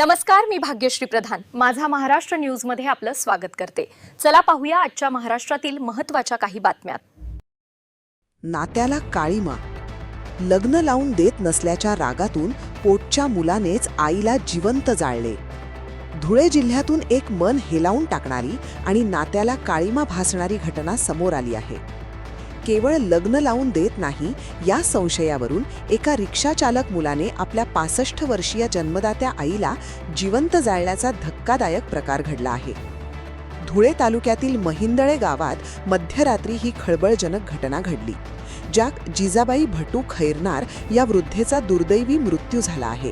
नमस्कार, मी भाग्यश्री प्रधान माझा महाराष्ट्र न्यूज मध्ये आपलं स्वागत करते। चला पाहूया आजच्या महाराष्ट्रातील महत्त्वाच्या काही बातम्या। नात्याला काळीमा, लग्न लावून देत नसल्याच्या रागातून पोटच्या मुलानेच आईला जिवंत जाळले। धुळे जिल्ह्यातून एक मन हेलावून टाकणारी आणि नात्याला काळीमा भासणारी घटना समोर आली आहे। केवळ लग्न लावून देत नाही या संशयावरून एका रिक्षा चालक मुलाने आपल्या 65 वर्षीय जन्मदात्या आईला जिवंत जाळल्याचा धक्कादायक प्रकार घडला आहे। धुळे तालुक्यातील महिंदळे गावात मध्यरात्री ही खळबळजनक घटना घडली, ज्यात जिजाबाई भटू खैरनार या वृद्धेचा दुर्दैवी मृत्यू झाला आहे।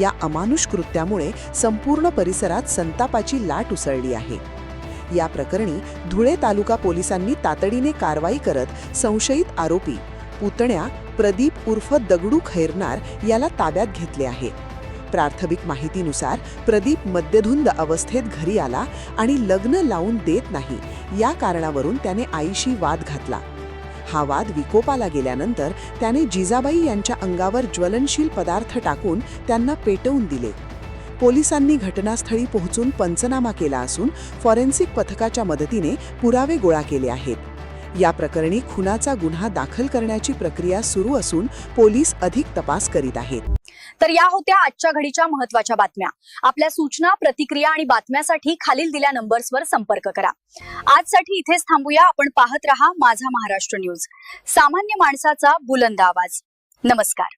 या अमानुष कृत्यामुळे संपूर्ण परिसरात संतापाची लाट उसळली आहे। या प्रकरणी धुळे तालुका पोलिसांनी तातडीने कारवाई करत संशयित आरोपी पुतण्या प्रदीप उर्फ दगडू खैरनार याला ताब्यात घेतले आहे। प्राथमिक माहितीनुसार प्रदीप मद्यधुंद अवस्थेत घरी आला आणि लग्न लावून देत नाही या कारणावरून त्याने आईशी वाद घातला। हा वाद विकोपाला गेल्यानंतर त्याने जिजाबाई यांच्या अंगावर ज्वलनशील पदार्थ टाकून त्यांना पेटवून दिले। पोलिसांनी घटनास्थळी पोहोचून पंचनामा केला असून फॉरेन्सिक पथकाच्या मदतीने पुरावे गोळा केले आहेत। या प्रकरणी खुनाचा गुन्हा दाखल करण्याची प्रक्रिया सुरू असून पोलीस अधिक तपास करीत आहेत। तर या होत्या आजच्या घडीच्या महत्त्वाच्या बातम्या। आपल्या सूचना, प्रतिक्रिया आणि बातम्यासाठी खालील दिल्या नंबर्सवर संपर्क करा। आजसाठी इथेच थांबूया। आपण पाहत रहा माझा महाराष्ट्र न्यूज, सामान्य माणसाचा बुलंद आवाज। नमस्कार।